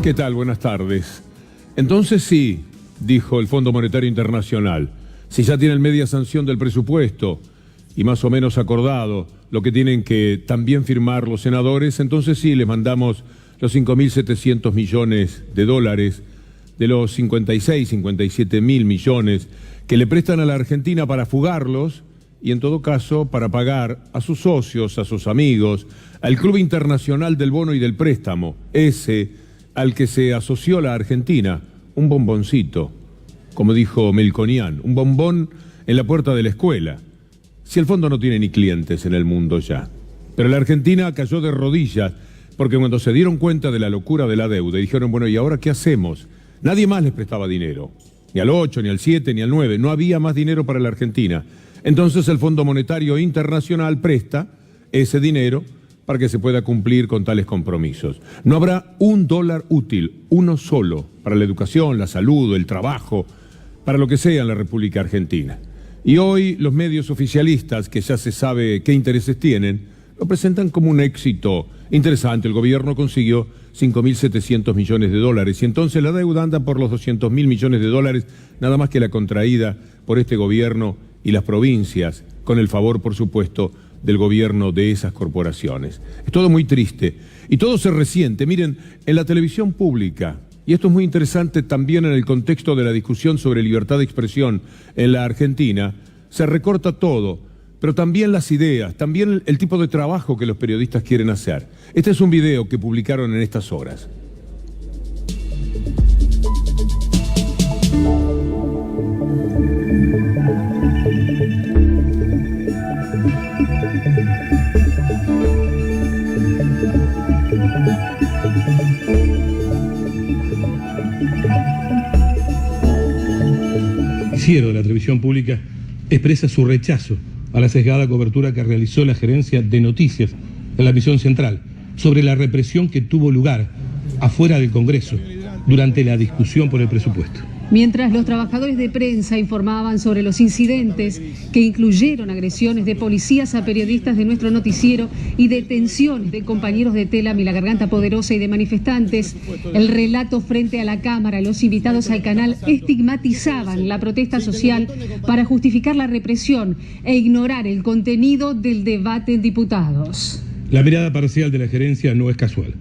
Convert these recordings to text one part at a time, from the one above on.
¿Qué tal? Buenas tardes. Entonces sí, dijo el Fondo Monetario Internacional, si ya tienen media sanción del presupuesto y más o menos acordado lo que tienen que también firmar los senadores, entonces sí, les mandamos los 5.700 millones de dólares de los 57 mil millones que le prestan a la Argentina para fugarlos y en todo caso para pagar a sus socios, a sus amigos, al Club Internacional del Bono y del Préstamo, ese al que se asoció la Argentina, un bomboncito, como dijo Melconian, un bombón en la puerta de la escuela. Si el fondo no tiene ni clientes en el mundo ya. Pero la Argentina cayó de rodillas porque cuando se dieron cuenta de la locura de la deuda dijeron, bueno, ¿y ahora qué hacemos? Nadie más les prestaba dinero, ni al 8, ni al 7, ni al 9, no había más dinero para la Argentina. Entonces el Fondo Monetario Internacional presta ese dinero para que se pueda cumplir con tales compromisos. No habrá un dólar útil, uno solo, para la educación, la salud, el trabajo, para lo que sea en la República Argentina. Y hoy los medios oficialistas, que ya se sabe qué intereses tienen, lo presentan como un éxito interesante. El gobierno consiguió 5.700 millones de dólares y entonces la deuda anda por los 200.000 millones de dólares, nada más que la contraída por este gobierno y las provincias, con el favor, por supuesto, del gobierno de esas corporaciones. Es todo muy triste y todo se resiente. Miren, en la televisión pública, y esto es muy interesante también en el contexto de la discusión sobre libertad de expresión en la Argentina, se recorta todo, pero también las ideas, también el tipo de trabajo que los periodistas quieren hacer. Este es un video que publicaron en estas horas. De la televisión pública expresa su rechazo a la sesgada cobertura que realizó la gerencia de noticias en la misión central sobre la represión que tuvo lugar afuera del Congreso durante la discusión por el presupuesto. Mientras los trabajadores de prensa informaban sobre los incidentes que incluyeron agresiones de policías a periodistas de nuestro noticiero y detenciones de compañeros de Telam y La Garganta Poderosa y de manifestantes, el relato frente a la Cámara, los invitados al canal estigmatizaban la protesta social para justificar la represión e ignorar el contenido del debate en diputados. La mirada parcial de la gerencia no es casual.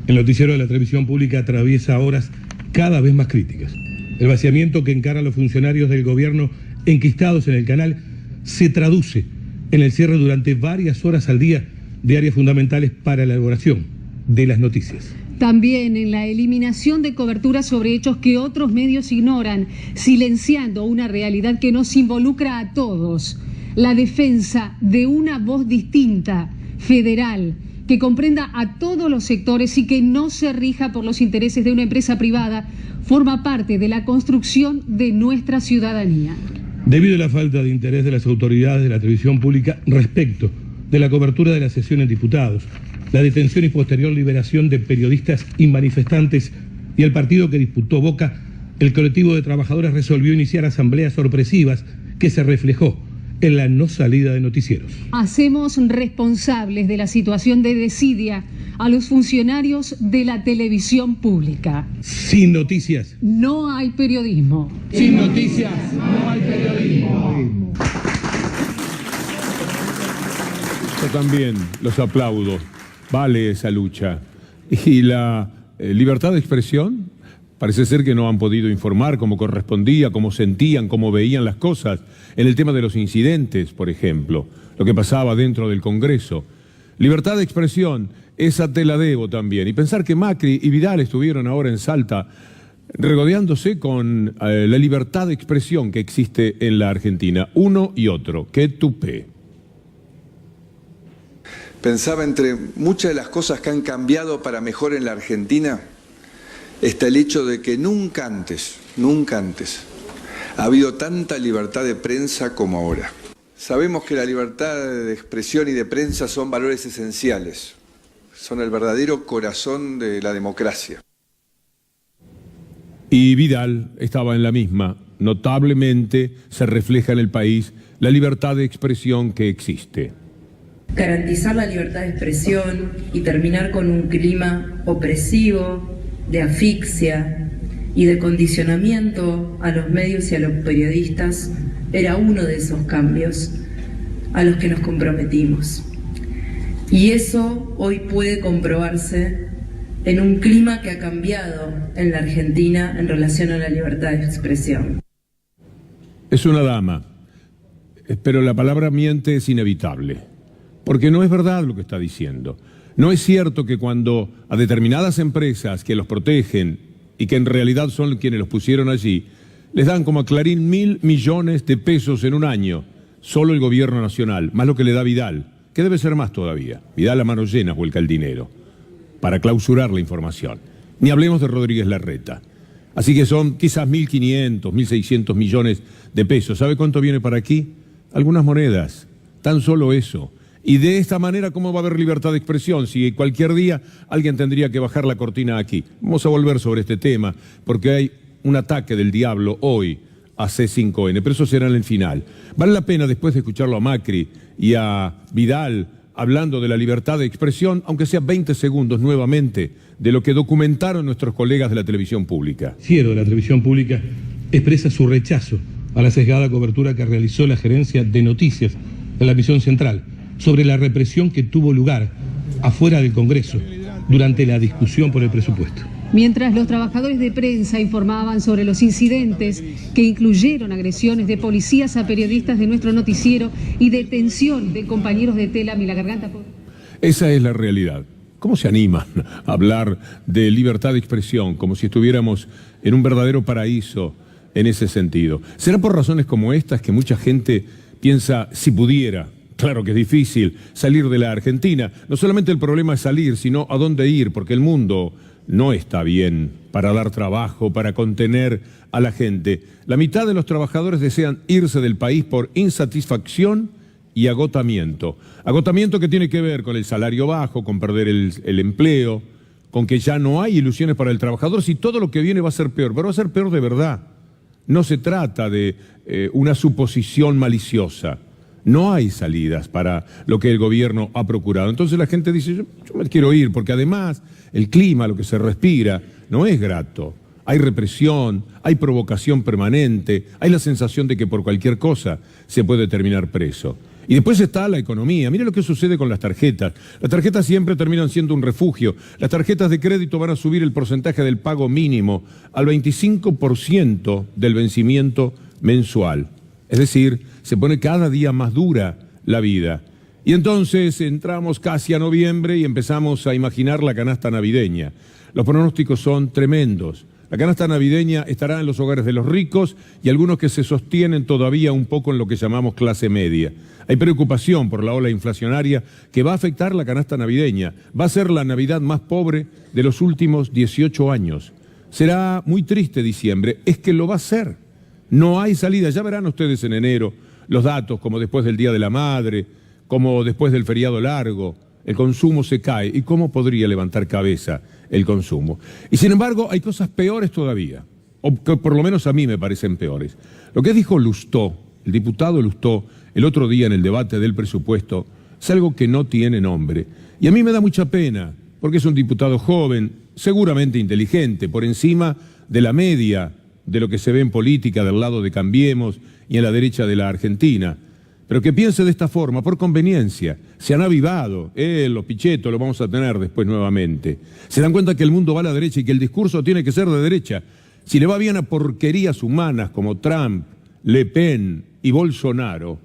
El noticiero de la televisión pública atraviesa horas cada vez más críticas. El vaciamiento que encaran los funcionarios del gobierno enquistados en el canal se traduce en el cierre durante varias horas al día de áreas fundamentales para la elaboración de las noticias. También en la eliminación de cobertura sobre hechos que otros medios ignoran, silenciando una realidad que nos involucra a todos. La defensa de una voz distinta, federal, que comprenda a todos los sectores y que no se rija por los intereses de una empresa privada, forma parte de la construcción de nuestra ciudadanía. Debido a la falta de interés de las autoridades de la televisión pública respecto de la cobertura de la sesión en diputados, la detención y posterior liberación de periodistas y manifestantes y el partido que disputó Boca, el colectivo de trabajadores resolvió iniciar asambleas sorpresivas que se reflejó en la no salida de noticieros. Hacemos responsables de la situación de desidia a los funcionarios de la televisión pública. Sin noticias no hay periodismo. Sin noticias no hay periodismo. Yo también los aplaudo. Vale esa lucha. Y la libertad de expresión, parece ser que no han podido informar como correspondía, como sentían, como veían las cosas. En el tema de los incidentes, por ejemplo, lo que pasaba dentro del Congreso. Libertad de expresión, esa te la debo también. Y pensar que Macri y Vidal estuvieron ahora en Salta regodeándose con la libertad de expresión que existe en la Argentina. Uno y otro. ¡Qué tupé! Pensaba entre muchas de las cosas que han cambiado para mejor en la Argentina, está el hecho de que nunca antes ha habido tanta libertad de prensa como ahora. Sabemos que la libertad de expresión y de prensa son valores esenciales, son el verdadero corazón de la democracia. Y Vidal estaba en la misma. Notablemente se refleja en el país la libertad de expresión que existe. Garantizar la libertad de expresión y terminar con un clima opresivo de asfixia y de condicionamiento a los medios y a los periodistas era uno de esos cambios a los que nos comprometimos. Y eso hoy puede comprobarse en un clima que ha cambiado en la Argentina en relación a la libertad de expresión. Es una dama, pero la palabra miente es inevitable, porque no es verdad lo que está diciendo. No es cierto que cuando a determinadas empresas que los protegen y que en realidad son quienes los pusieron allí, les dan como a Clarín 1.000 millones de pesos en un año, solo el gobierno nacional, más lo que le da Vidal, que debe ser más todavía. Vidal a manos llenas vuelca el dinero para clausurar la información. Ni hablemos de Rodríguez Larreta. Así que son quizás 1.500, 1.600 millones de pesos. ¿Sabe cuánto viene para aquí? Algunas monedas, tan solo eso. Y de esta manera, ¿cómo va a haber libertad de expresión? Si cualquier día alguien tendría que bajar la cortina aquí. Vamos a volver sobre este tema, porque hay un ataque del diablo hoy a C5N, pero eso será en el final. Vale la pena, después de escucharlo a Macri y a Vidal hablando de la libertad de expresión, aunque sea 20 segundos nuevamente, de lo que documentaron nuestros colegas de la televisión pública. De la televisión pública expresa su rechazo a la sesgada cobertura que realizó la gerencia de noticias de la Misión Central sobre la represión que tuvo lugar afuera del Congreso durante la discusión por el presupuesto. Mientras los trabajadores de prensa informaban sobre los incidentes que incluyeron agresiones de policías a periodistas de nuestro noticiero y detención de compañeros de tela La Garganta. Esa es la realidad. ¿Cómo se animan a hablar de libertad de expresión como si estuviéramos en un verdadero paraíso en ese sentido? ¿Será por razones como estas que mucha gente piensa, si pudiera, claro que es difícil, salir de la Argentina? No solamente el problema es salir, sino a dónde ir, porque el mundo no está bien para dar trabajo, para contener a la gente. La mitad de los trabajadores desean irse del país por insatisfacción y agotamiento. Agotamiento que tiene que ver con el salario bajo, con perder el empleo, con que ya no hay ilusiones para el trabajador, si todo lo que viene va a ser peor, pero va a ser peor de verdad. No se trata de una suposición maliciosa. No hay salidas para lo que el gobierno ha procurado. Entonces la gente dice, yo me quiero ir, porque además el clima, lo que se respira, no es grato. Hay represión, hay provocación permanente, hay la sensación de que por cualquier cosa se puede terminar preso. Y después está la economía. Mire lo que sucede con las tarjetas. Las tarjetas siempre terminan siendo un refugio. Las tarjetas de crédito van a subir el porcentaje del pago mínimo al 25% del vencimiento mensual. Es decir, se pone cada día más dura la vida. Y entonces entramos casi a noviembre y empezamos a imaginar la canasta navideña. Los pronósticos son tremendos. La canasta navideña estará en los hogares de los ricos y algunos que se sostienen todavía un poco en lo que llamamos clase media. Hay preocupación por la ola inflacionaria que va a afectar la canasta navideña. Va a ser la Navidad más pobre de los últimos 18 años. Será muy triste diciembre, es que lo va a ser. No hay salida, ya verán ustedes en enero los datos, como después del Día de la Madre, como después del feriado largo, el consumo se cae. ¿Y cómo podría levantar cabeza el consumo? Y sin embargo, hay cosas peores todavía, o que por lo menos a mí me parecen peores. Lo que dijo Lustó, el diputado Lustó, el otro día en el debate del presupuesto, es algo que no tiene nombre. Y a mí me da mucha pena, porque es un diputado joven, seguramente inteligente, por encima de la media de lo que se ve en política del lado de Cambiemos y en la derecha de la Argentina, pero que piense de esta forma, por conveniencia. Se han avivado, los Pichetto lo vamos a tener después nuevamente. Se dan cuenta que el mundo va a la derecha y que el discurso tiene que ser de derecha. Si le va bien a porquerías humanas como Trump, Le Pen y Bolsonaro,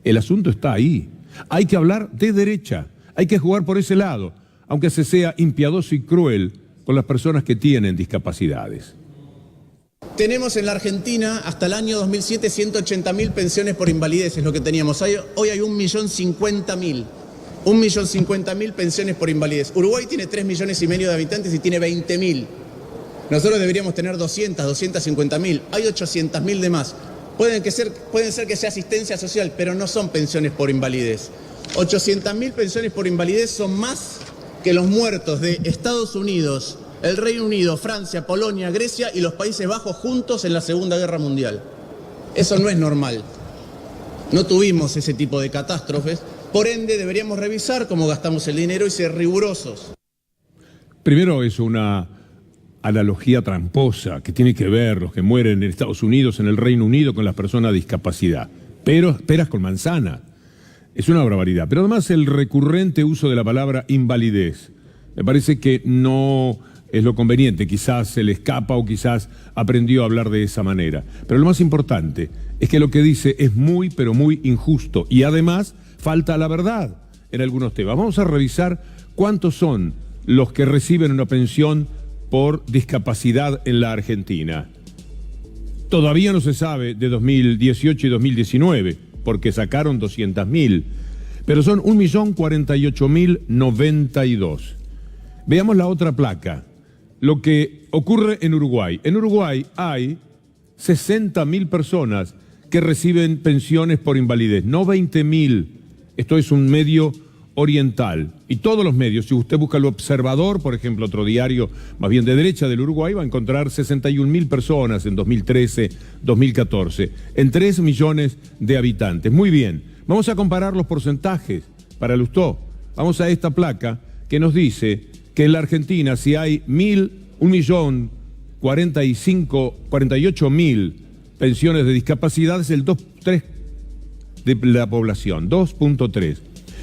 el asunto está ahí. Hay que hablar de derecha, hay que jugar por ese lado, aunque se sea impiadoso y cruel con las personas que tienen discapacidades. Tenemos en la Argentina hasta el año 2007 180.000 pensiones por invalidez, es lo que teníamos. Hoy hay 1.050.000. 1.050.000 pensiones por invalidez. Uruguay tiene 3,5 millones de habitantes y tiene 20.000. Nosotros deberíamos tener 250.000. Hay 800.000 de más. Pueden ser que sea asistencia social, pero no son pensiones por invalidez. 800.000 pensiones por invalidez son más que los muertos de Estados Unidos, el Reino Unido, Francia, Polonia, Grecia y los Países Bajos juntos en la Segunda Guerra Mundial. Eso no es normal. No tuvimos ese tipo de catástrofes. Por ende, deberíamos revisar cómo gastamos el dinero y ser rigurosos. Primero es una analogía tramposa que tiene que ver los que mueren en Estados Unidos, en el Reino Unido, con las personas de discapacidad. Pero peras con manzana. Es una barbaridad. Pero además el recurrente uso de la palabra invalidez me parece que no es lo conveniente. Quizás se le escapa o quizás aprendió a hablar de esa manera. Pero lo más importante es que lo que dice es muy, pero muy injusto. Y además falta la verdad en algunos temas. Vamos a revisar cuántos son los que reciben una pensión por discapacidad en la Argentina. Todavía no se sabe de 2018 y 2019, porque sacaron 200.000, pero son 1.048.092. Veamos la otra placa, lo que ocurre en Uruguay. En Uruguay hay 60.000 personas que reciben pensiones por invalidez, no 20.000. Esto es un medio oriental. Y todos los medios, si usted busca El Observador, por ejemplo, otro diario más bien de derecha del Uruguay, va a encontrar 61.000 personas en 2013, 2014, en 3 millones de habitantes. Muy bien, vamos a comparar los porcentajes para Lustó. Vamos a esta placa que nos dice que en la Argentina, si hay 1.048.000 pensiones de discapacidad, es el 2.3 de la población, 2.3.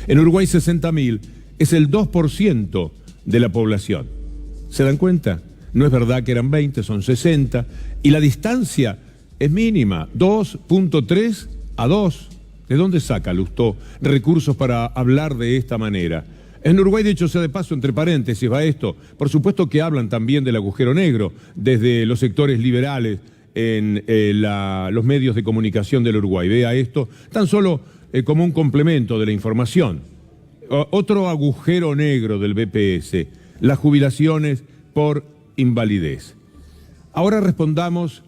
En Uruguay 60.000, es el 2% de la población. ¿Se dan cuenta? No es verdad que eran 20, son 60. Y la distancia es mínima, 2.3 a 2. ¿De dónde saca Lustó recursos para hablar de esta manera? En Uruguay, de hecho, sea de paso, entre paréntesis, va esto. Por supuesto que hablan también del agujero negro, desde los sectores liberales en los medios de comunicación del Uruguay. Vea esto, tan solo como un complemento de la información. Otro agujero negro del BPS, las jubilaciones por invalidez. Ahora respondamos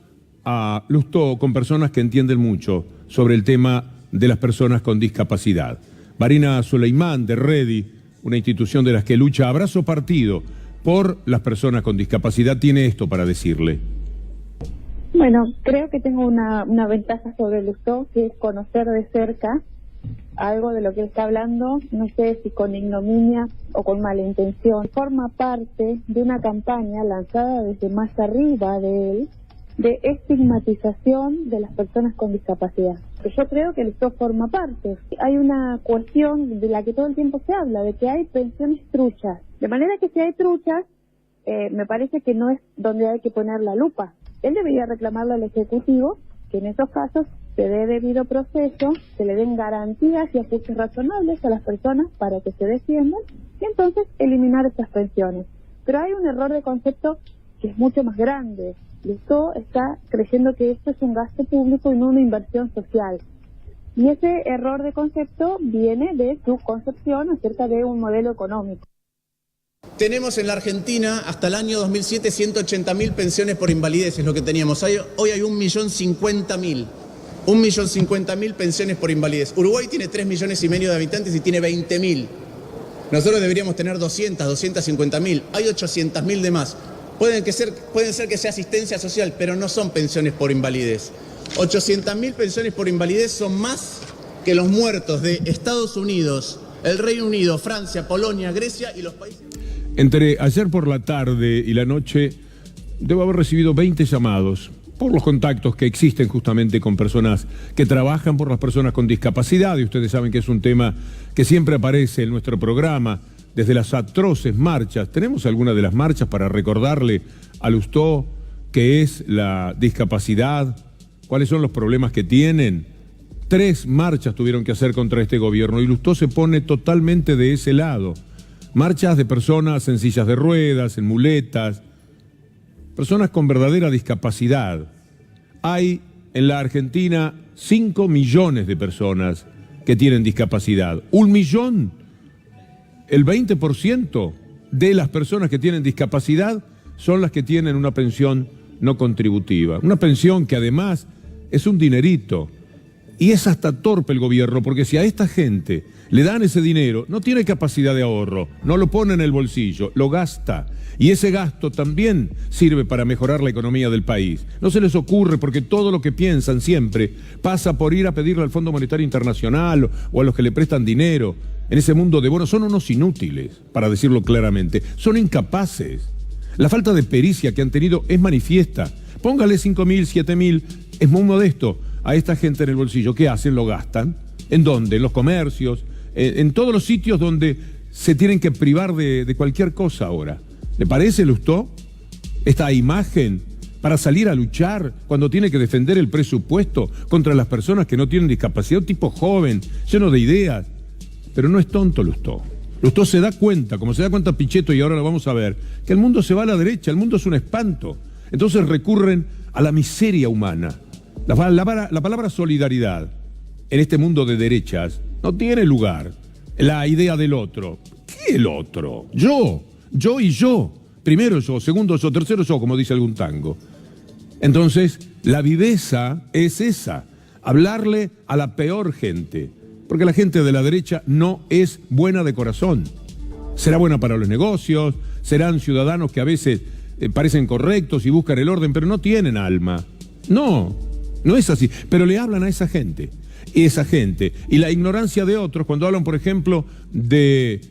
a Lustó con personas que entienden mucho sobre el tema de las personas con discapacidad. Marina Suleimán de Redi, una institución de las que lucha a brazo partido por las personas con discapacidad, tiene esto para decirle. Bueno, creo que tengo una ventaja sobre Lustó, que es conocer de cerca algo de lo que él está hablando, no sé si con ignominia o con mala intención. Forma parte de una campaña lanzada desde más arriba de él, de estigmatización de las personas con discapacidad. Yo creo que Lustó forma parte. Hay una cuestión de la que todo el tiempo se habla, de que hay pensiones truchas. De manera que si hay truchas, me parece que no es donde hay que poner la lupa. Él debería reclamarle al Ejecutivo que en esos casos se dé debido proceso, se le den garantías y ajustes razonables a las personas para que se defiendan y entonces eliminar estas pensiones. Pero hay un error de concepto que es mucho más grande. Lustó está creyendo que esto es un gasto público y no una inversión social. Y ese error de concepto viene de su concepción acerca de un modelo económico. Tenemos en la Argentina hasta el año 2007 180.000 pensiones por invalidez, es lo que teníamos. Hoy hay 1.050.000. 1.050.000 pensiones por invalidez. Uruguay tiene 3,5 millones de habitantes y tiene 20.000. Nosotros deberíamos tener 250.000. Hay 800.000 de más. Pueden ser que sea asistencia social, pero no son pensiones por invalidez. 800.000 pensiones por invalidez son más que los muertos de Estados Unidos, el Reino Unido, Francia, Polonia, Grecia y los países... Entre ayer por la tarde y la noche, debo haber recibido 20 llamados por los contactos que existen justamente con personas que trabajan por las personas con discapacidad, y ustedes saben que es un tema que siempre aparece en nuestro programa, desde las atroces marchas. ¿Tenemos alguna de las marchas para recordarle a Lustó qué es la discapacidad? ¿Cuáles son los problemas que tienen? 3 marchas tuvieron que hacer contra este gobierno y Lustó se pone totalmente de ese lado. Marchas de personas en sillas de ruedas, en muletas, personas con verdadera discapacidad. Hay en la Argentina 5 millones de personas que tienen discapacidad. 1 millón, el 20% de las personas que tienen discapacidad son las que tienen una pensión no contributiva. Una pensión que además es un dinerito. Y es hasta torpe el gobierno, porque si a esta gente le dan ese dinero, no tiene capacidad de ahorro, no lo pone en el bolsillo, lo gasta. Y ese gasto también sirve para mejorar la economía del país. No se les ocurre, porque todo lo que piensan siempre pasa por ir a pedirle al Fondo Monetario Internacional o a los que le prestan dinero. En ese mundo de bonos son unos inútiles, para decirlo claramente, son incapaces. La falta de pericia que han tenido es manifiesta. Póngale 5.000, 7.000, es muy modesto a esta gente en el bolsillo. ¿Qué hacen? Lo gastan. ¿En dónde? En los comercios, en todos los sitios donde se tienen que privar de cualquier cosa ahora. ¿Le parece, Lustó, esta imagen para salir a luchar cuando tiene que defender el presupuesto contra las personas que no tienen discapacidad? Un tipo joven, lleno de ideas. Pero no es tonto Lustó. Lustó se da cuenta, como se da cuenta Pichetto, y ahora lo vamos a ver, que el mundo se va a la derecha, el mundo es un espanto. Entonces recurren a la miseria humana. La palabra solidaridad en este mundo de derechas no tiene lugar. La idea del otro. ¿Qué el otro? Yo y yo. Primero yo, segundo yo, tercero yo, como dice algún tango. Entonces, la viveza es esa, hablarle a la peor gente, porque la gente de la derecha no es buena de corazón. Será buena para los negocios, serán ciudadanos que a veces parecen correctos y buscan el orden, pero no tienen alma. No es así, pero le hablan a esa gente. Y esa gente, y la ignorancia de otros, cuando hablan, por ejemplo,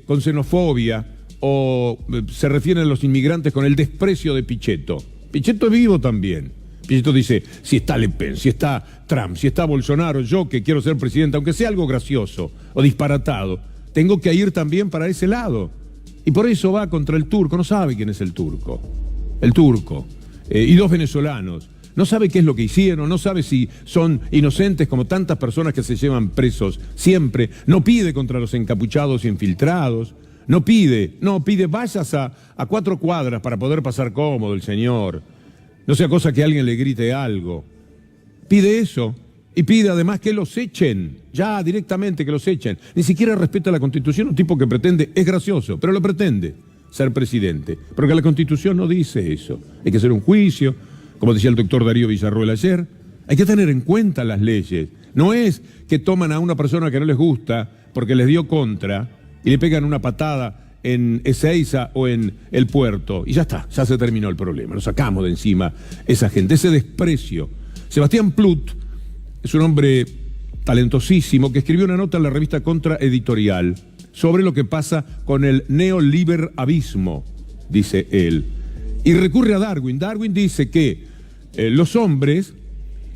con xenofobia, o se refieren a los inmigrantes con el desprecio de Pichetto. Pichetto es vivo también. Pichetto dice, si está Le Pen, si está Trump, si está Bolsonaro, yo que quiero ser presidente, aunque sea algo gracioso o disparatado, tengo que ir también para ese lado. Y por eso va contra el turco. No sabe quién es el turco. El turco. Y dos venezolanos. No sabe qué es lo que hicieron, no sabe si son inocentes como tantas personas que se llevan presos siempre. No pide contra los encapuchados y infiltrados. No pide, vayas a 4 cuadras para poder pasar cómodo el señor. No sea cosa que alguien le grite algo. Pide eso y pide además que los echen, ya directamente que los echen. Ni siquiera respeta la Constitución, un tipo que pretende, es gracioso, pero lo pretende, ser presidente. Porque la Constitución no dice eso. Hay que hacer un juicio, como decía el doctor Darío Villarruel ayer. Hay que tener en cuenta las leyes. No es que toman a una persona que no les gusta porque les dio contra y le pegan una patada en Ezeiza o en el puerto, y ya está, ya se terminó el problema, lo sacamos de encima esa gente, ese desprecio. Sebastián Plut es un hombre talentosísimo que escribió una nota en la revista Contraeditorial sobre lo que pasa con el neoliberalismo, dice él, y recurre a Darwin. Darwin dice que los hombres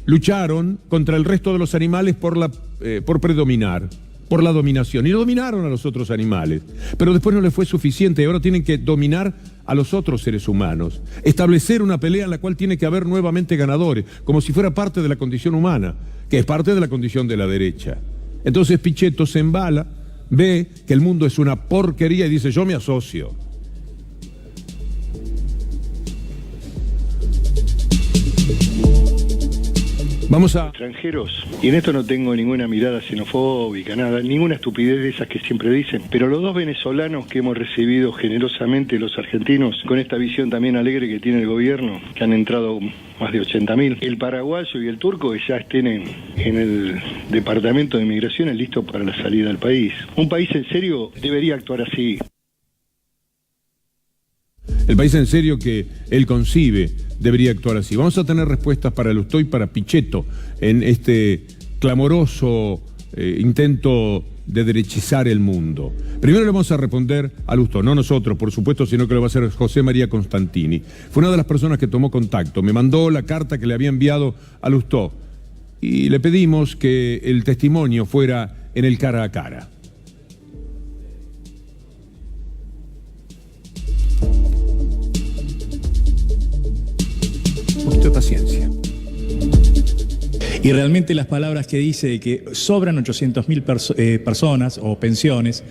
lucharon contra el resto de los animales por predominar, por la dominación, y no dominaron a los otros animales, pero después no les fue suficiente y ahora tienen que dominar a los otros seres humanos, establecer una pelea en la cual tiene que haber nuevamente ganadores, como si fuera parte de la condición humana, que es parte de la condición de la derecha. Entonces Pichetto se embala, ve que el mundo es una porquería y dice, yo me asocio. Vamos a extranjeros, y en esto no tengo ninguna mirada xenofóbica, nada, ninguna estupidez de esas que siempre dicen, pero los dos venezolanos que hemos recibido generosamente los argentinos, con esta visión también alegre que tiene el gobierno, que han entrado más de 80.000, el paraguayo y el turco que ya estén en el departamento de migraciones listos para la salida del país. Un país en serio debería actuar así. El país en serio que él concibe debería actuar así. Vamos a tener respuestas para Lustó y para Pichetto en este clamoroso intento de derechizar el mundo. Primero le vamos a responder a Lustó, no nosotros, por supuesto, sino que lo va a hacer José María Constantini. Fue una de las personas que tomó contacto, me mandó la carta que le había enviado a Lustó y le pedimos que el testimonio fuera en el cara a cara. Un poquito de paciencia. Y realmente las palabras que dice de que sobran 800.000 personas o pensiones,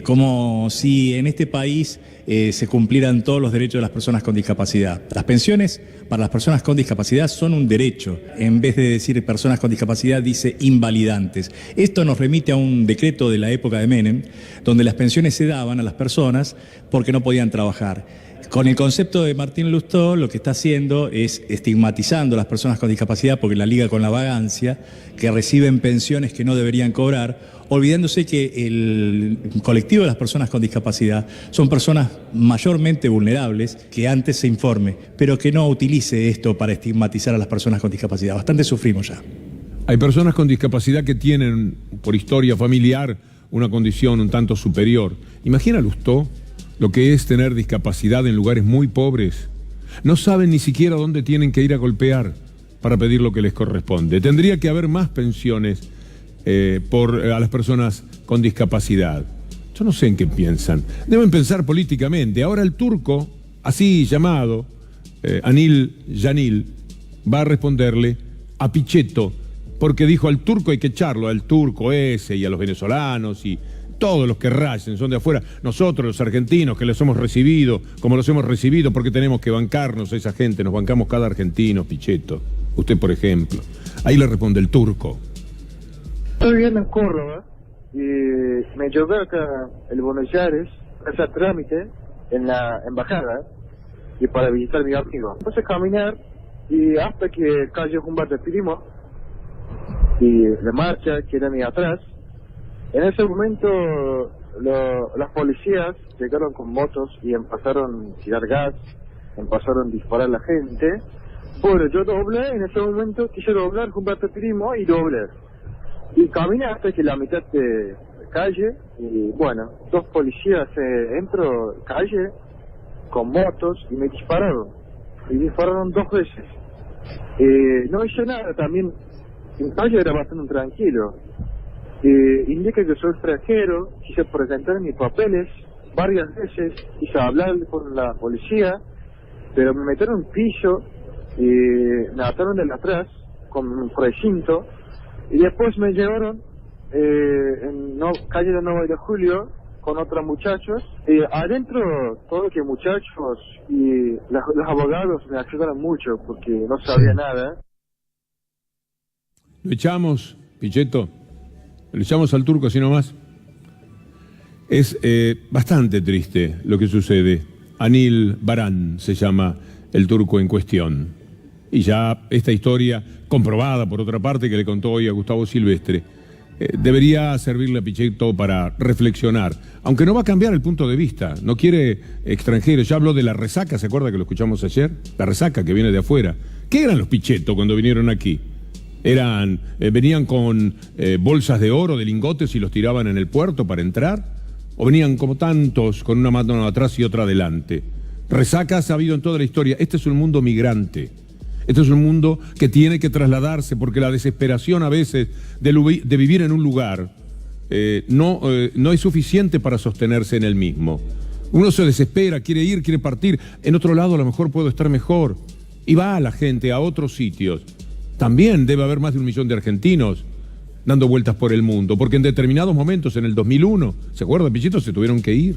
como si en este país se cumplieran todos los derechos de las personas con discapacidad. Las pensiones para las personas con discapacidad son un derecho. En vez de decir personas con discapacidad, dice invalidantes. Esto nos remite a un decreto de la época de Menem, donde las pensiones se daban a las personas porque no podían trabajar. Con el concepto de Martín Lustó, lo que está haciendo es estigmatizando a las personas con discapacidad porque la liga con la vagancia, que reciben pensiones que no deberían cobrar, olvidándose que el colectivo de las personas con discapacidad son personas mayormente vulnerables, que antes se informe, pero que no utilice esto para estigmatizar a las personas con discapacidad. Bastante sufrimos ya. Hay personas con discapacidad que tienen, por historia familiar, una condición un tanto superior. Imagina Lustó lo que es tener discapacidad en lugares muy pobres. No saben ni siquiera dónde tienen que ir a golpear para pedir lo que les corresponde. Tendría que haber más pensiones a las personas con discapacidad. Yo no sé en qué piensan. Deben pensar políticamente. Ahora el turco, así llamado, Anil Yanil, va a responderle a Pichetto, porque dijo al turco hay que echarlo, al turco ese y a los venezolanos y todos los que rayen son de afuera. Nosotros, los argentinos, que los hemos recibido, como los hemos recibido, porque tenemos que bancarnos a esa gente, nos bancamos cada argentino, Pichetto. Usted, por ejemplo. Ahí le responde el turco. Estoy viviendo en Córdoba y me llevé acá el Buenos Aires a hacer trámite en la embajada y para visitar a mi amigo. Empecé a caminar y hasta que calle Humberto Primo y la marcha que era mi atrás. En ese momento las policías llegaron con motos y empezaron a tirar gas, empezaron a disparar a la gente. Bueno, yo doblé, en ese momento quise doblar Humberto Primo y doblé. Y caminé hasta que la mitad de calle y bueno, dos policías entró calle con motos y me dispararon. Y dispararon 2 veces. No hice nada, también en calle era bastante tranquilo. Indica que soy extranjero, quise presentar mis papeles varias veces, quise hablar con la policía, pero me metieron en piso y me ataron de atrás con un precinto y después me llevaron en calle de 9 de Julio con otros muchachos. Adentro todos los muchachos y los abogados me ayudaron mucho porque no sabía nada. Lo echamos, Pichetto. Lo echamos al turco así nomás. Es bastante triste lo que sucede. Anil Baran se llama el turco en cuestión. Y ya esta historia, comprobada por otra parte que le contó hoy a Gustavo Silvestre, debería servirle a Pichetto para reflexionar. Aunque no va a cambiar el punto de vista. No quiere extranjeros. Ya habló de la resaca, ¿se acuerda que lo escuchamos ayer? La resaca que viene de afuera. ¿Qué eran los Pichetto cuando vinieron aquí? ¿Venían con bolsas de oro, de lingotes y los tiraban en el puerto para entrar? ¿O venían como tantos con una mano atrás y otra adelante? Resacas ha habido en toda la historia. Este es un mundo migrante. Este es un mundo que tiene que trasladarse porque la desesperación a veces de vivir en un lugar no es suficiente para sostenerse en el mismo. Uno se desespera, quiere ir, quiere partir. En otro lado a lo mejor puedo estar mejor. Y va la gente a otros sitios. También debe haber más de 1 millón de argentinos dando vueltas por el mundo, porque en determinados momentos, en el 2001, ¿se acuerda, Pichetto? Se tuvieron que ir.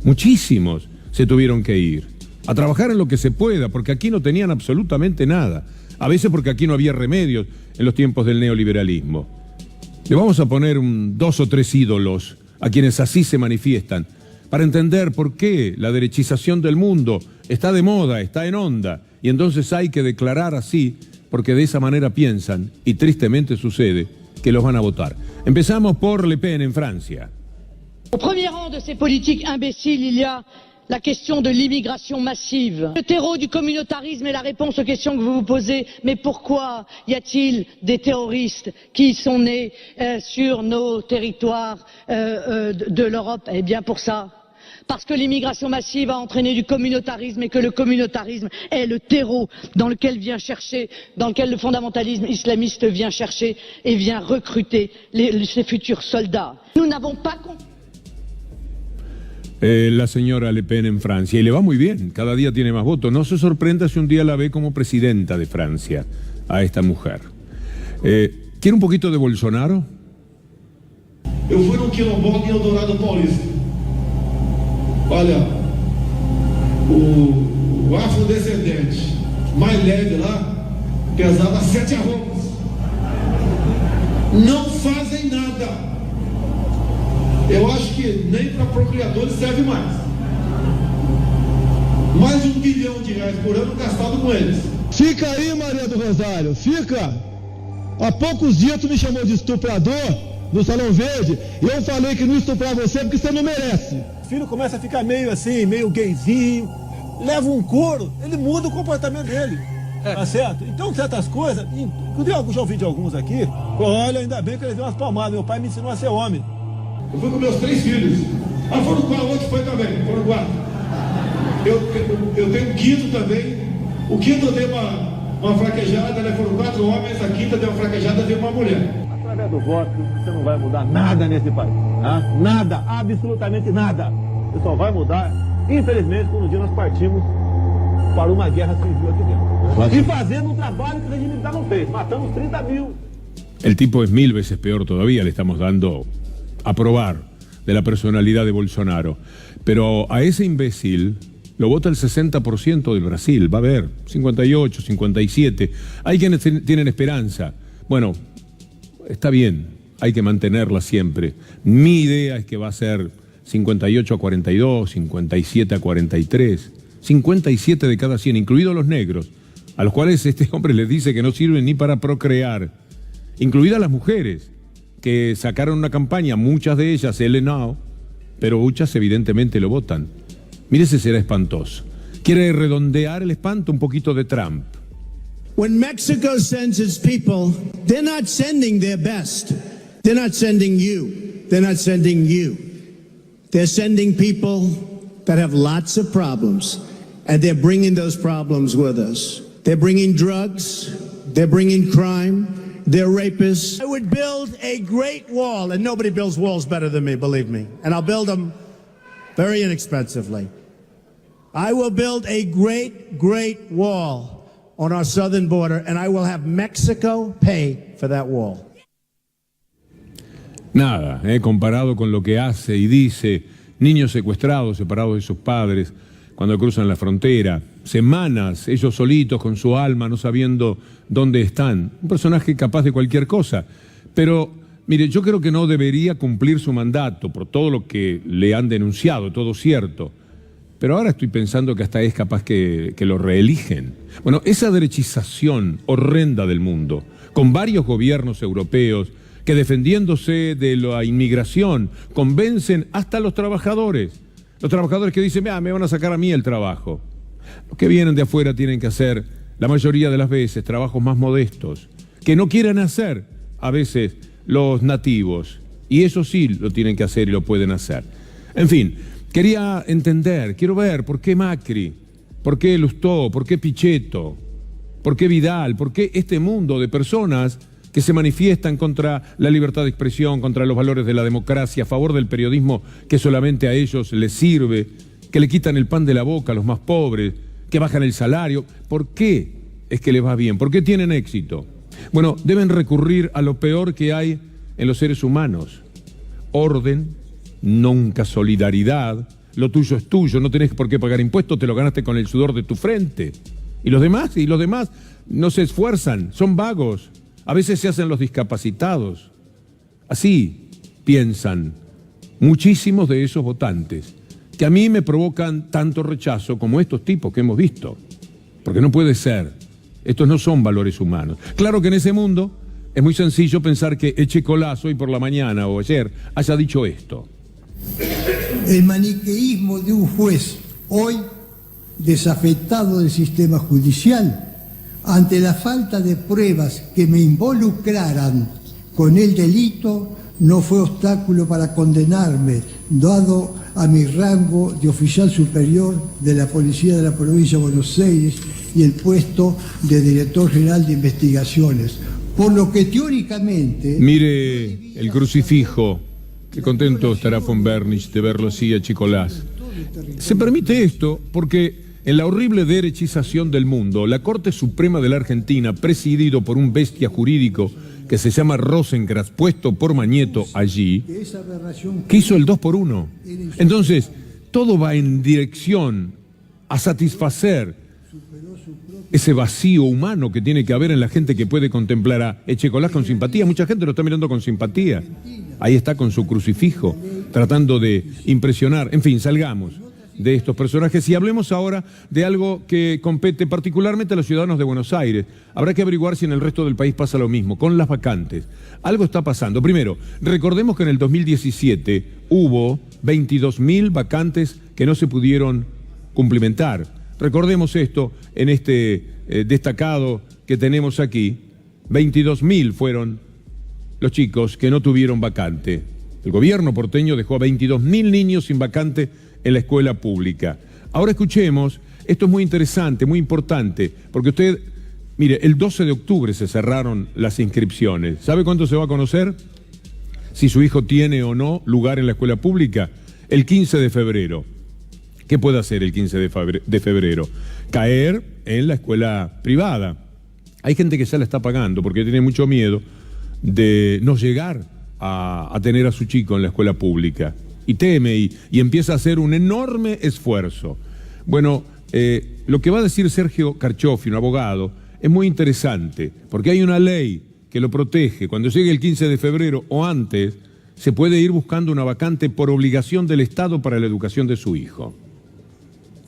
Muchísimos se tuvieron que ir. A trabajar en lo que se pueda, porque aquí no tenían absolutamente nada. A veces porque aquí no había remedios en los tiempos del neoliberalismo. Le vamos a poner 2 o 3 ídolos a quienes así se manifiestan, para entender por qué la derechización del mundo está de moda, está en onda, y entonces hay que declarar así, porque de esa manera piensan, y tristemente sucede, que los van a votar. Empezamos por Le Pen en Francia. Au premier rang de ces politiques imbéciles, il y a la question de l'immigration massive. Le terreau du communautarisme est la réponse aux questions que vous vous posez. Mais pourquoi y a-t-il des terroristes qui sont nés sur nos territoires de l'Europe? Eh bien pour ça. Parce que l'immigration massive a entraîné du communautarisme et que le communautarisme est le terreau dans lequel le fondamentalisme islamiste vient chercher et vient recruter ses futurs soldats. Nous n'avons pas compris. La señora Le Pen en Francia, y le va muy bien, cada día tiene más votos. No se sorprenda si un día la ve como presidenta de Francia a esta mujer. ¿Quiere un poquito de Bolsonaro? Eu fui no quilombola em Eldorado Paulista. Olha, o afrodescendente mais leve lá pesava 7 arrobas. Não fazem nada. Eu acho que nem para procriadores serve mais. Mais de R$1 bilhão por ano gastado com eles. Fica aí, Maria do Rosário, fica. Há poucos dias tu me chamou de estuprador no Salão Verde e eu falei que não estuprar você porque você não merece. O filho começa a ficar meio assim, meio gayzinho, leva um couro, ele muda o comportamento dele. Tá certo? Então certas coisas, eu já ouvi de alguns aqui, olha, ainda bem que ele deu umas palmadas, meu pai me ensinou a ser homem. Eu fui com meus 3 filhos Ah, foram 4, outro foi também, foram 4. Eu tenho um quinto também. O quinto deu uma fraquejada, né? Foram 4 homens, a quinta deu uma fraquejada, deu uma mulher. Através do voto, você não vai mudar nada nesse país. Tá? Nada, absolutamente nada. Você só vai mudar, infelizmente, quando um dia nós partimos para uma guerra civil aqui dentro. E fazendo um trabalho que o regime militar não fez. Matamos 30 mil. El tipo es 1000 veces peor todavía, le estamos dando a probar de la personalidad de Bolsonaro. Pero a ese imbécil lo vota el 60% del Brasil, va a haber 58, 57. Hay quienes tienen esperanza. Bueno, está bien, hay que mantenerla siempre. Mi idea es que va a ser 58 a 42, 57 a 43, 57 de cada 100, incluidos los negros, a los cuales este hombre les dice que no sirven ni para procrear, incluidas las mujeres, que sacaron una campaña, muchas de ellas, no, pero muchas evidentemente lo votan. Mire, ese será espantoso. Quiere redondear el espanto un poquito de Trump. When Mexico sends its people, they're not sending their best. They're not sending you. They're not sending you. They're sending people that have lots of problems, and they're bringing those problems with us. They're bringing drugs. They're bringing crime. They're rapists. I would build a great wall, and nobody builds walls better than me, believe me. And I'll build them very inexpensively. I will build a great, great wall on our southern border, and I will have Mexico pay for that wall. Nada, comparado con lo que hace y dice, niños secuestrados, separados de sus padres, cuando cruzan la frontera, semanas, ellos solitos con su alma, no sabiendo dónde están. Un personaje capaz de cualquier cosa. Pero, mire, yo creo que no debería cumplir su mandato por todo lo que le han denunciado, todo cierto. Pero ahora estoy pensando que hasta es capaz que lo reeligen. Bueno, esa derechización horrenda del mundo, con varios gobiernos europeos que defendiéndose de la inmigración convencen hasta a los trabajadores. Los trabajadores que dicen, me van a sacar a mí el trabajo. Los que vienen de afuera tienen que hacer, la mayoría de las veces, trabajos más modestos, que no quieran hacer, a veces, los nativos. Y eso sí lo tienen que hacer y lo pueden hacer. En fin, quería entender, quiero ver por qué Macri, por qué Lustó, por qué Pichetto, por qué Vidal, por qué este mundo de personas que se manifiestan contra la libertad de expresión, contra los valores de la democracia, a favor del periodismo que solamente a ellos les sirve, que le quitan el pan de la boca a los más pobres, que bajan el salario. ¿Por qué es que les va bien? ¿Por qué tienen éxito? Bueno, deben recurrir a lo peor que hay en los seres humanos. Orden, nunca solidaridad, lo tuyo es tuyo, no tenés por qué pagar impuestos, te lo ganaste con el sudor de tu frente. ¿Y los demás no se esfuerzan, son vagos. A veces se hacen los discapacitados. Así piensan muchísimos de esos votantes, que a mí me provocan tanto rechazo como estos tipos que hemos visto. Porque no puede ser. Estos no son valores humanos. Claro que en ese mundo es muy sencillo pensar que Echecolás hoy por la mañana o ayer haya dicho esto. El maniqueísmo de un juez hoy desafectado del sistema judicial ante la falta de pruebas que me involucraran con el delito, no fue obstáculo para condenarme, dado a mi rango de oficial superior de la Policía de la Provincia de Buenos Aires y el puesto de Director General de Investigaciones. Por lo que teóricamente... Mire el crucifijo, qué contento estará von Bernich de verlo así a Echecolás. Se permite esto porque en la horrible derechización del mundo, la Corte Suprema de la Argentina, presidido por un bestia jurídico que se llama Rosenkrantz, puesto por Mañeto allí, quiso el 2x1. Entonces, todo va en dirección a satisfacer ese vacío humano que tiene que haber en la gente que puede contemplar a Echecolás con simpatía. Mucha gente lo está mirando con simpatía. Ahí está con su crucifijo, tratando de impresionar. En fin, salgamos de estos personajes y hablemos ahora de algo que compete particularmente a los ciudadanos de Buenos Aires. Habrá que averiguar si en el resto del país pasa lo mismo, con las vacantes. Algo está pasando. Primero, recordemos que en el 2017 hubo 22.000 vacantes que no se pudieron cumplimentar. Recordemos esto en este destacado que tenemos aquí. 22.000 fueron los chicos que no tuvieron vacante. El gobierno porteño dejó a 22.000 niños sin vacante en la escuela pública. Ahora escuchemos, esto es muy interesante, muy importante, porque usted, mire, el 12 de octubre se cerraron las inscripciones. ¿Sabe cuándo se va a conocer si su hijo tiene o no lugar en la escuela pública? El 15 de febrero. ¿Qué puede hacer el 15 de febrero? Caer en la escuela privada. Hay gente que ya la está pagando porque tiene mucho miedo de no llegar a tener a su chico en la escuela pública. Y teme y empieza a hacer un enorme esfuerzo. Bueno, lo que va a decir Sergio Carchoffi, un abogado, es muy interesante, porque hay una ley que lo protege. Cuando llegue el 15 de febrero o antes, se puede ir buscando una vacante por obligación del Estado para la educación de su hijo.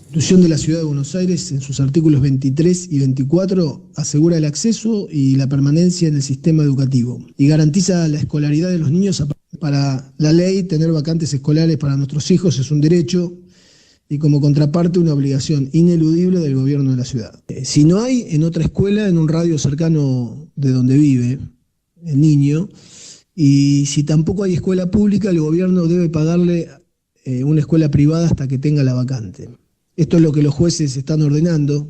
La Constitución de la Ciudad de Buenos Aires, en sus artículos 23 y 24, asegura el acceso y la permanencia en el sistema educativo y garantiza la escolaridad de los niños. Para la ley, tener vacantes escolares para nuestros hijos es un derecho y como contraparte una obligación ineludible del gobierno de la ciudad. Si no hay en otra escuela, en un radio cercano de donde vive el niño, y si tampoco hay escuela pública, el gobierno debe pagarle una escuela privada hasta que tenga la vacante. Esto es lo que los jueces están ordenando.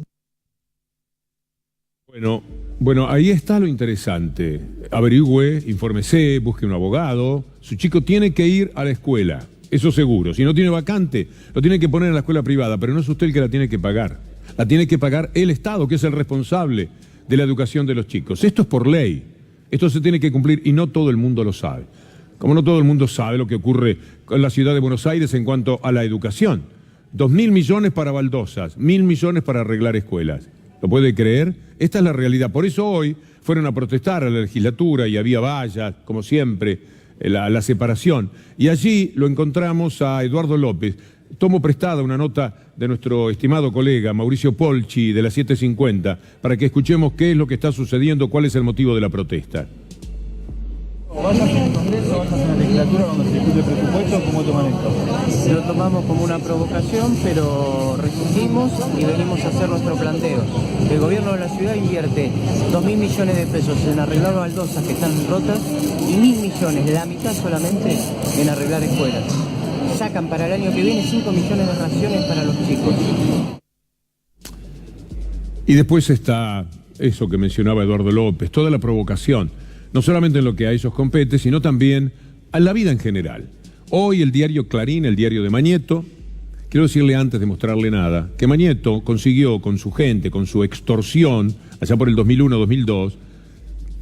Bueno, ahí está lo interesante. Averigüe, infórmese, busque un abogado. Su chico tiene que ir a la escuela, eso seguro. Si no tiene vacante, lo tiene que poner en la escuela privada, pero no es usted el que la tiene que pagar. La tiene que pagar el Estado, que es el responsable de la educación de los chicos. Esto es por ley. Esto se tiene que cumplir y no todo el mundo lo sabe. Como no todo el mundo sabe lo que ocurre en la ciudad de Buenos Aires en cuanto a la educación. 2.000 millones para baldosas, 1.000 millones para arreglar escuelas. ¿Lo puede creer? Esta es la realidad. Por eso hoy fueron a protestar a la legislatura y había vallas, como siempre, la separación. Y allí lo encontramos a Eduardo López. Tomo prestada una nota de nuestro estimado colega Mauricio Polchi de la 750 para que escuchemos qué es lo que está sucediendo, cuál es el motivo de la protesta. Vayas en el Congreso, vayas en la legislatura cuando se discute el presupuesto, ¿cómo toman esto? Lo tomamos como una provocación, pero resistimos y venimos a hacer nuestro planteo. El gobierno de la ciudad invierte 2.000 millones de pesos en arreglar baldosas que están rotas y 1.000 millones, la mitad solamente, en arreglar escuelas. Sacan para el año que viene 5 millones de raciones para los chicos. Y después está eso que mencionaba Eduardo López, toda la provocación. No solamente en lo que a ellos compete, sino también a la vida en general. Hoy el diario Clarín, el diario de Mañeto, quiero decirle antes de mostrarle nada, que Mañeto consiguió con su gente, con su extorsión, allá por el 2001-2002,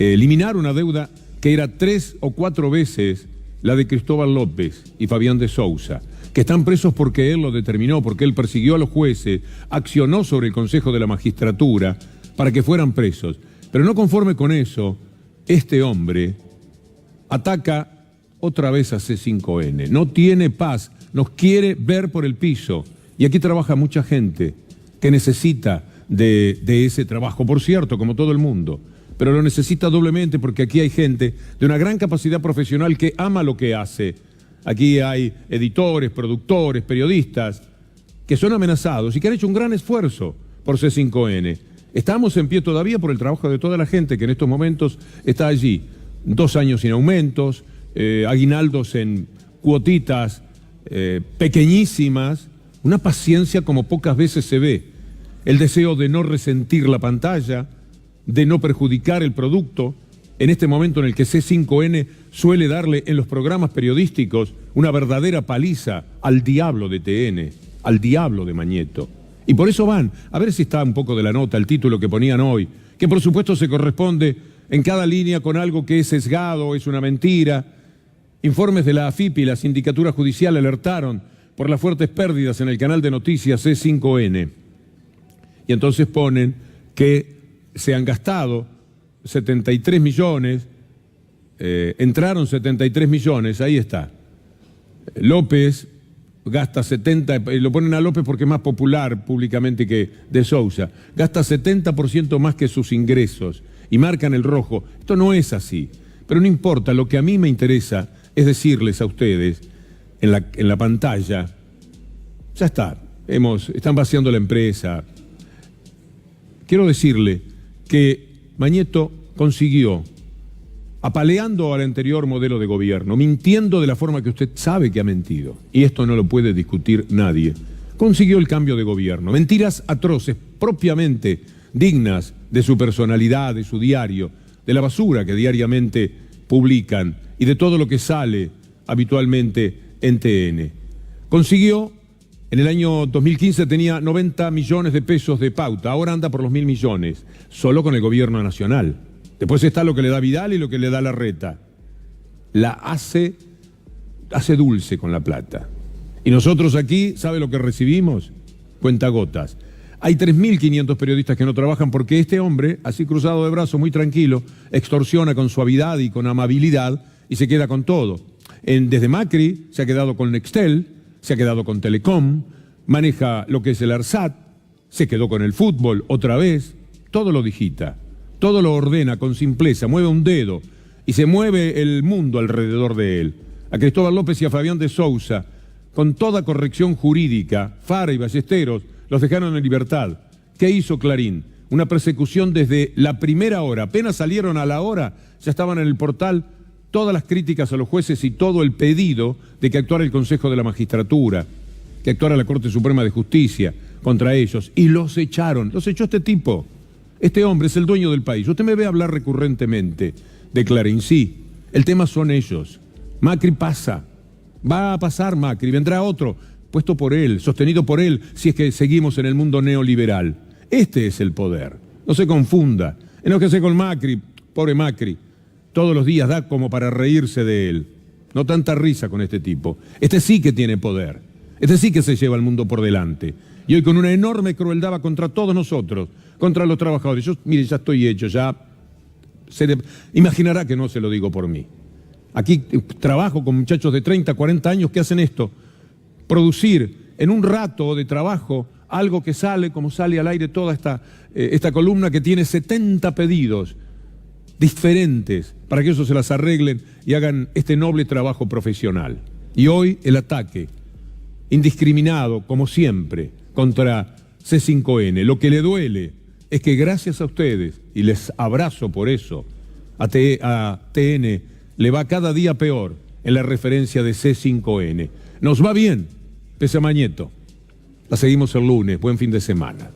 eliminar una deuda que era 3 o 4 veces la de Cristóbal López y Fabián de Sousa, que están presos porque él lo determinó, porque él persiguió a los jueces, accionó sobre el Consejo de la Magistratura para que fueran presos. Pero no conforme con eso, este hombre ataca otra vez a C5N, no tiene paz, nos quiere ver por el piso. Y aquí trabaja mucha gente que necesita de ese trabajo, por cierto, como todo el mundo, pero lo necesita doblemente porque aquí hay gente de una gran capacidad profesional que ama lo que hace. Aquí hay editores, productores, periodistas que son amenazados y que han hecho un gran esfuerzo por C5N. Estamos en pie todavía por el trabajo de toda la gente que en estos momentos está allí. 2 años sin aumentos, aguinaldos en cuotitas pequeñísimas, una paciencia como pocas veces se ve. El deseo de no resentir la pantalla, de no perjudicar el producto, en este momento en el que C5N suele darle en los programas periodísticos una verdadera paliza al diablo de TN, al diablo de Mañeto. Y por eso van, a ver si está un poco de la nota, el título que ponían hoy, que por supuesto se corresponde en cada línea con algo que es sesgado, es una mentira. Informes de la AFIP y la Sindicatura Judicial alertaron por las fuertes pérdidas en el canal de noticias C5N. Y entonces ponen que se han gastado 73 millones, entraron 73 millones, ahí está. López gasta 70, lo ponen a López porque es más popular públicamente que de Sousa, gasta 70% más que sus ingresos y marcan el rojo. Esto no es así, pero no importa, lo que a mí me interesa es decirles a ustedes en la pantalla, ya está, están vaciando la empresa. Quiero decirle que Mañeto consiguió apaleando al anterior modelo de gobierno, mintiendo de la forma que usted sabe que ha mentido, y esto no lo puede discutir nadie, consiguió el cambio de gobierno. Mentiras atroces, propiamente dignas de su personalidad, de su diario, de la basura que diariamente publican y de todo lo que sale habitualmente en TN. Consiguió, en el año 2015 tenía 90 millones de pesos de pauta, ahora anda por los 1.000 millones, solo con el gobierno nacional. Después está lo que le da Vidal y lo que le da Larreta. La hace dulce con la plata. Y nosotros aquí, ¿sabe lo que recibimos? Cuentagotas. Hay 3.500 periodistas que no trabajan porque este hombre, así cruzado de brazos, muy tranquilo, extorsiona con suavidad y con amabilidad y se queda con todo. Desde Macri se ha quedado con Nextel, se ha quedado con Telecom, maneja lo que es el ARSAT, se quedó con el fútbol otra vez, todo lo digita, todo lo ordena con simpleza, mueve un dedo y se mueve el mundo alrededor de él. A Cristóbal López y a Fabián de Sousa, con toda corrección jurídica, Fara y Ballesteros, los dejaron en libertad. ¿Qué hizo Clarín? Una persecución desde la primera hora. Apenas salieron a la hora, ya estaban en el portal todas las críticas a los jueces y todo el pedido de que actuara el Consejo de la Magistratura, que actuara la Corte Suprema de Justicia contra ellos. Y los echaron. Los echó este tipo. Este hombre es el dueño del país. Usted me ve hablar recurrentemente de Clarín. Sí, el tema son ellos. Macri pasa. Va a pasar Macri. Vendrá otro, puesto por él, sostenido por él, si es que seguimos en el mundo neoliberal. Este es el poder. No se confunda. Enójese con Macri, pobre Macri. Todos los días da como para reírse de él. No tanta risa con este tipo. Este sí que tiene poder. Este sí que se lleva el mundo por delante. Y hoy con una enorme crueldad va contra todos nosotros, contra los trabajadores. Yo, mire, ya estoy hecho, ya imaginará que no se lo digo por mí. Aquí trabajo con muchachos de 30, 40 años que hacen esto. Producir en un rato de trabajo algo que sale, como sale al aire toda esta columna que tiene 70 pedidos diferentes para que ellos se las arreglen y hagan este noble trabajo profesional. Y hoy el ataque indiscriminado, como siempre, contra C5N. Lo que le duele es que gracias a ustedes, y les abrazo por eso, a TN le va cada día peor en la referencia de C5N. Nos va bien, pese a Mañeto. La seguimos el lunes. Buen fin de semana.